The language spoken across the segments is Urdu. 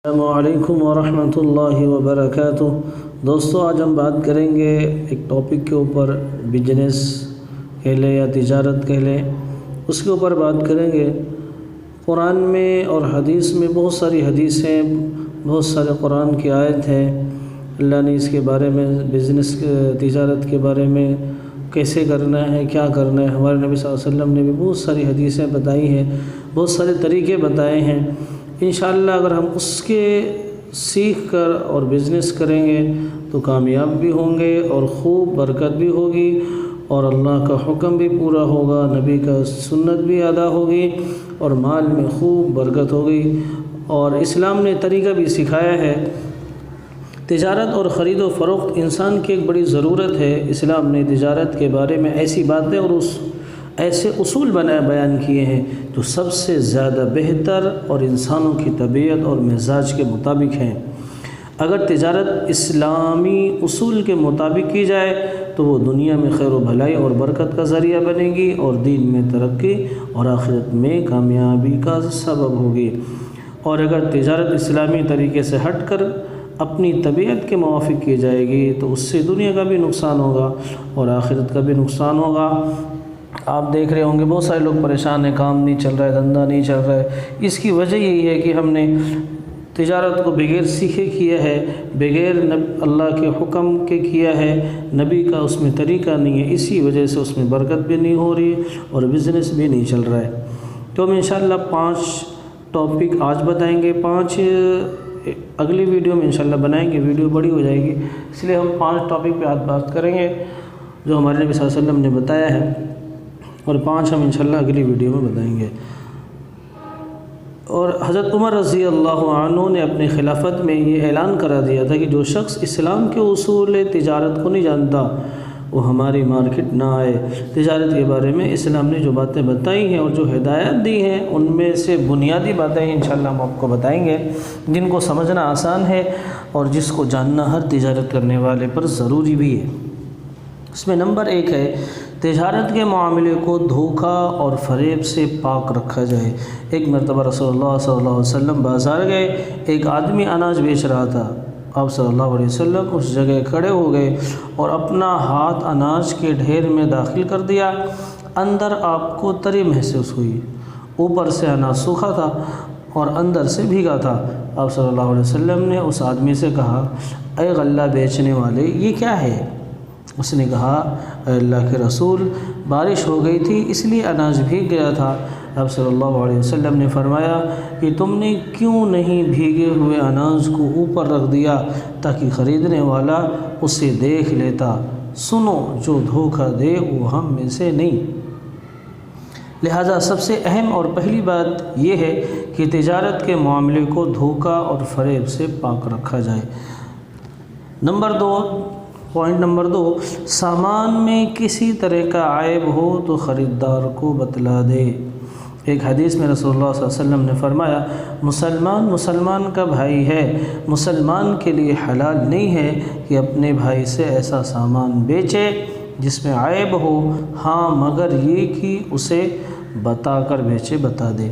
السلام علیکم ورحمۃ اللہ وبرکاتہ۔ دوستو، آج ہم بات کریں گے ایک ٹاپک کے اوپر، بزنس کہہ لیں یا تجارت کہہ لیں، اس کے اوپر بات کریں گے۔ قرآن میں اور حدیث میں بہت ساری حدیثیں، بہت سارے قرآن کی آیت ہیں۔ اللہ نے اس کے بارے میں، بزنس تجارت کے بارے میں کیسے کرنا ہے، کیا کرنا ہے، ہمارے نبی صلی اللہ علیہ وسلم نے بھی بہت ساری حدیثیں بتائی ہیں، بہت سارے طریقے بتائے ہیں۔ انشاءاللہ اگر ہم اس کے سیکھ کر اور بزنس کریں گے تو کامیاب بھی ہوں گے اور خوب برکت بھی ہوگی، اور اللہ کا حکم بھی پورا ہوگا، نبی کا سنت بھی ادا ہوگی، اور مال میں خوب برکت ہوگی۔ اور اسلام نے طریقہ بھی سکھایا ہے۔ تجارت اور خرید و فروخت انسان کی ایک بڑی ضرورت ہے۔ اسلام نے تجارت کے بارے میں ایسی باتیں اور ایسے اصول بیان کیے ہیں جو سب سے زیادہ بہتر اور انسانوں کی طبیعت اور مزاج کے مطابق ہیں۔ اگر تجارت اسلامی اصول کے مطابق کی جائے تو وہ دنیا میں خیر و بھلائی اور برکت کا ذریعہ بنے گی، اور دین میں ترقی اور آخرت میں کامیابی کا سبب ہوگی۔ اور اگر تجارت اسلامی طریقے سے ہٹ کر اپنی طبیعت کے موافق کی جائے گی تو اس سے دنیا کا بھی نقصان ہوگا اور آخرت کا بھی نقصان ہوگا۔ آپ دیکھ رہے ہوں گے بہت سارے لوگ پریشان ہیں، کام نہیں چل رہا ہے، دھندا نہیں چل رہا ہے۔ اس کی وجہ یہی ہے کہ ہم نے تجارت کو بغیر سیکھے کیا ہے، بغیر اللہ کے حکم کے کیا ہے، نبی کا اس میں طریقہ نہیں ہے، اسی وجہ سے اس میں برکت بھی نہیں ہو رہی اور بزنس بھی نہیں چل رہا ہے۔ تو ہم انشاءاللہ 5 ٹاپک آج بتائیں گے، 5 اگلی ویڈیو میں انشاءاللہ بنائیں گے، ویڈیو بڑی ہو جائے گی، اس لیے ہم 5 ٹاپک پہ آج بات کریں گے جو ہمارے نبی صلی اللہ علیہ وسلم نے بتایا ہے، اور 5 ہم انشاءاللہ اگلی ویڈیو میں بتائیں گے۔ اور حضرت عمر رضی اللہ عنہ نے اپنی خلافت میں یہ اعلان کرا دیا تھا کہ جو شخص اسلام کے اصول تجارت کو نہیں جانتا وہ ہماری مارکیٹ نہ آئے۔ تجارت کے بارے میں اسلام نے جو باتیں بتائی ہیں اور جو ہدایت دی ہیں، ان میں سے بنیادی باتیں انشاءاللہ ہم آپ کو بتائیں گے، جن کو سمجھنا آسان ہے اور جس کو جاننا ہر تجارت کرنے والے پر ضروری بھی ہے۔ اس میں نمبر 1 ہے، تجارت کے معاملے کو دھوکہ اور فریب سے پاک رکھا جائے۔ ایک مرتبہ رسول اللہ صلی اللہ علیہ وسلم بازار گئے، ایک آدمی اناج بیچ رہا تھا۔ آپ صلی اللہ علیہ وسلم اس جگہ کھڑے ہو گئے اور اپنا ہاتھ اناج کے ڈھیر میں داخل کر دیا۔ اندر آپ کو تری محسوس ہوئی، اوپر سے اناج سوکھا تھا اور اندر سے بھیگا تھا۔ آپ صلی اللہ علیہ وسلم نے اس آدمی سے کہا، اے غلہ بیچنے والے، یہ کیا ہے؟ اس نے کہا، اے اللہ کے رسول، بارش ہو گئی تھی اس لیے اناج بھیگ گیا تھا۔ آپ صلی اللہ علیہ وسلم نے فرمایا کہ تم نے کیوں نہیں بھیگے ہوئے اناج کو اوپر رکھ دیا تاکہ خریدنے والا اسے دیکھ لیتا؟ سنو، جو دھوکہ دے وہ ہم میں سے نہیں۔ لہذا سب سے اہم اور پہلی بات یہ ہے کہ تجارت کے معاملے کو دھوکہ اور فریب سے پاک رکھا جائے۔ پوائنٹ نمبر 2، سامان میں کسی طرح کا عیب ہو تو خریدار کو بتلا دے۔ ایک حدیث میں رسول اللہ صلی اللہ علیہ وسلم نے فرمایا، مسلمان کا بھائی ہے، مسلمان کے لیے حلال نہیں ہے کہ اپنے بھائی سے ایسا سامان بیچے جس میں عیب ہو، ہاں مگر یہ کہ اسے بتا کر بیچے، بتا دے۔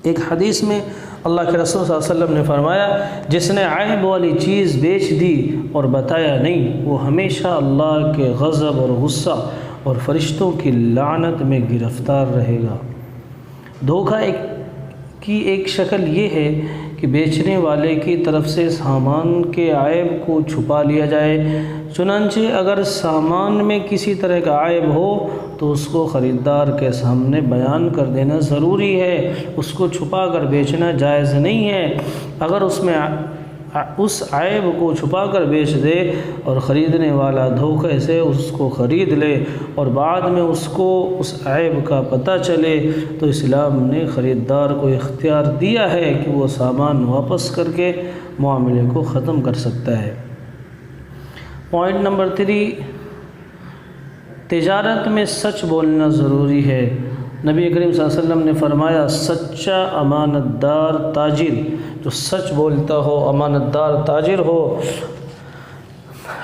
ایک حدیث میں اللہ کے رسول صلی اللہ علیہ وسلم نے فرمایا، جس نے عیب والی چیز بیچ دی اور بتایا نہیں، وہ ہمیشہ اللہ کے غضب اور غصہ اور فرشتوں کی لعنت میں گرفتار رہے گا۔ دھوکہ کی ایک شکل یہ ہے کہ بیچنے والے کی طرف سے سامان کے عیب کو چھپا لیا جائے۔ چنانچہ اگر سامان میں کسی طرح کا عیب ہو تو اس کو خریدار کے سامنے بیان کر دینا ضروری ہے، اس کو چھپا کر بیچنا جائز نہیں ہے۔ اگر اس عیب کو چھپا کر بیچ دے اور خریدنے والا دھوکے سے اس کو خرید لے اور بعد میں اس کو اس عیب کا پتہ چلے تو اسلام نے خریدار کو اختیار دیا ہے کہ وہ سامان واپس کر کے معاملے کو ختم کر سکتا ہے۔ پوائنٹ نمبر 3، تجارت میں سچ بولنا ضروری ہے۔ نبی کریم صلی اللہ علیہ وسلم نے فرمایا، سچا امانت دار تاجر، جو سچ بولتا ہو، امانت دار تاجر ہو،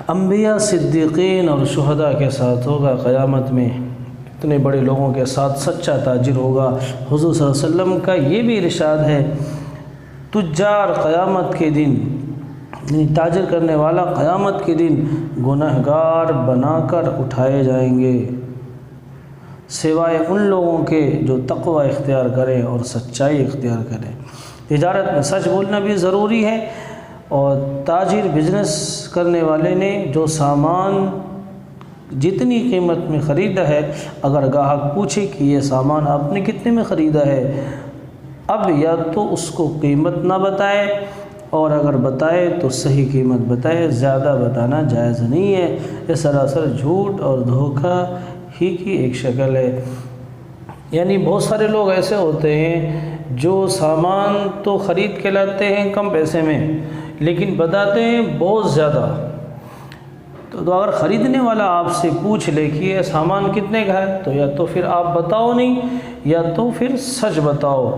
انبیاء، صدیقین اور شہداء کے ساتھ ہوگا قیامت میں۔ اتنے بڑے لوگوں کے ساتھ سچا تاجر ہوگا۔ حضور صلی اللہ علیہ وسلم کا یہ بھی ارشاد ہے تجار قیامت کے دن، یعنی تاجر کرنے والا قیامت کے دن گنہگار بنا کر اٹھائے جائیں گے، سوائے ان لوگوں کے جو تقوی اختیار کریں اور سچائی اختیار کریں۔ تجارت میں سچ بولنا بھی ضروری ہے، اور تاجر بزنس کرنے والے نے جو سامان جتنی قیمت میں خریدا ہے، اگر گاہک پوچھے کہ یہ سامان آپ نے کتنے میں خریدا ہے، اب یا تو اس کو قیمت نہ بتائے، اور اگر بتائے تو صحیح قیمت بتائے، زیادہ بتانا جائز نہیں ہے۔ یہ سراسر جھوٹ اور دھوکہ ہی کی ایک شکل ہے۔ یعنی بہت سارے لوگ ایسے ہوتے ہیں جو سامان تو خرید کے لاتے ہیں کم پیسے میں، لیکن بتاتے ہیں بہت زیادہ۔ تو اگر خریدنے والا آپ سے پوچھ لے کہ یہ سامان کتنے کا ہے، تو یا تو پھر آپ بتاؤ نہیں، یا تو پھر سچ بتاؤ،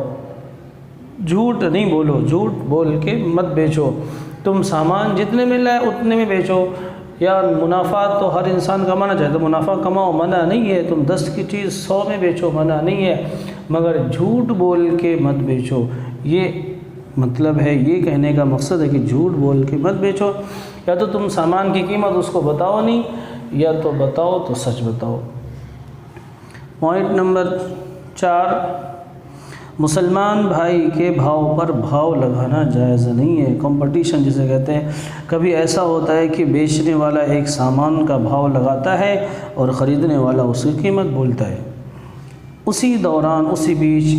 جھوٹ نہیں بولو، جھوٹ بول کے مت بیچو۔ تم سامان جتنے میں لائے اتنے میں بیچو، یا منافع تو ہر انسان کمانا چاہے تو منافع کماؤ، منع نہیں ہے۔ تم 10 کی چیز 100 میں بیچو، منع نہیں ہے، مگر جھوٹ بول کے مت بیچو۔ یہ مطلب ہے، یہ کہنے کا مقصد ہے کہ جھوٹ بول کے مت بیچو، یا تو تم سامان کی قیمت اس کو بتاؤ نہیں، یا تو بتاؤ تو سچ بتاؤ۔ پوائنٹ نمبر 4، مسلمان بھائی کے بھاؤ پر بھاؤ لگانا جائز نہیں ہے۔ کمپٹیشن جسے کہتے ہیں، کبھی ایسا ہوتا ہے کہ بیچنے والا ایک سامان کا بھاؤ لگاتا ہے اور خریدنے والا اس کی قیمت بولتا ہے۔ اسی دوران، اسی بیچ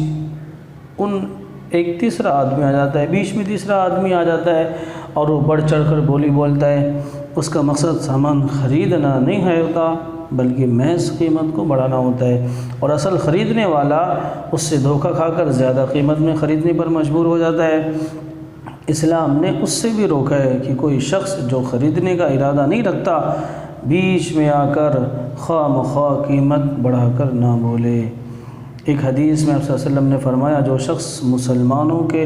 ایک تیسرا آدمی آ جاتا ہے، بیچ میں تیسرا آدمی آ جاتا ہے، اور وہ بڑھ چڑھ کر بولی بولتا ہے۔ اس کا مقصد سامان خریدنا نہیں ہے ہوتا، بلکہ محض قیمت کو بڑھانا ہوتا ہے، اور اصل خریدنے والا اس سے دھوکہ کھا کر زیادہ قیمت میں خریدنے پر مجبور ہو جاتا ہے۔ اسلام نے اس سے بھی روکا ہے کہ کوئی شخص جو خریدنے کا ارادہ نہیں رکھتا، بیچ میں آ کر خواہ مخواہ قیمت بڑھا کر نہ بولے۔ ایک حدیث میں آپ صلی اللہ علیہ وسلم نے فرمایا، جو شخص مسلمانوں کے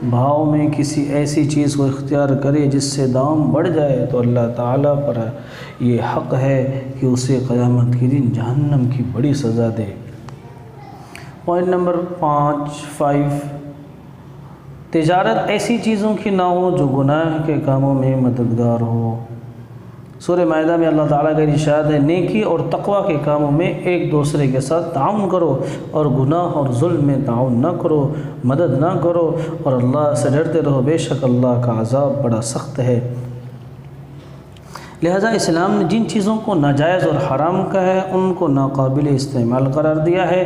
بھاؤ میں کسی ایسی چیز کو اختیار کرے جس سے دام بڑھ جائے، تو اللہ تعالیٰ پر یہ حق ہے کہ اسے قیامت کے دن جہنم کی بڑی سزا دے۔ پوائنٹ نمبر 5، تجارت ایسی چیزوں کی نہ ہو جو گناہ کے کاموں میں مددگار ہو۔ سورہ مائدہ میں اللہ تعالیٰ کا ارشاد ہے، نیکی اور تقوی کے کاموں میں ایک دوسرے کے ساتھ تعاون کرو، اور گناہ اور ظلم میں تعاون نہ کرو، مدد نہ کرو، اور اللہ سے ڈرتے رہو، بے شک اللہ کا عذاب بڑا سخت ہے۔ لہذا اسلام نے جن چیزوں کو ناجائز اور حرام کہا ہے، ان کو ناقابل استعمال قرار دیا ہے،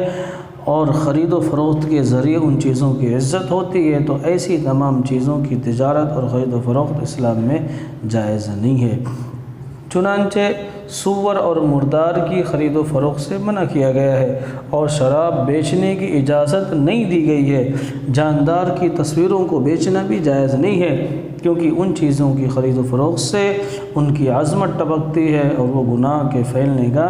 اور خرید و فروخت کے ذریعے ان چیزوں کی عزت ہوتی ہے، تو ایسی تمام چیزوں کی تجارت اور خرید و فروخت اسلام میں جائز نہیں ہے۔ چنانچہ سور اور مردار کی خرید و فروخت سے منع کیا گیا ہے، اور شراب بیچنے کی اجازت نہیں دی گئی ہے۔ جاندار کی تصویروں کو بیچنا بھی جائز نہیں ہے، کیونکہ ان چیزوں کی خرید و فروخت سے ان کی عظمت ٹپکتی ہے، اور وہ گناہ کے پھیلنے کا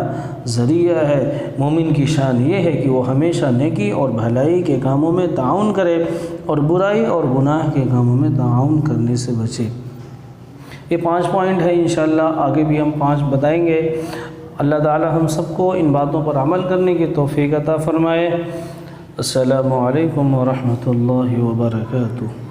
ذریعہ ہے۔ مومن کی شان یہ ہے کہ وہ ہمیشہ نیکی اور بھلائی کے کاموں میں تعاون کرے، اور برائی اور گناہ کے کاموں میں تعاون کرنے سے بچے۔ یہ 5 پوائنٹ ہے، انشاءاللہ آگے بھی ہم 5 بتائیں گے۔ اللہ تعالی ہم سب کو ان باتوں پر عمل کرنے کی توفیق عطا فرمائے۔ السلام علیکم ورحمۃ اللہ وبرکاتہ۔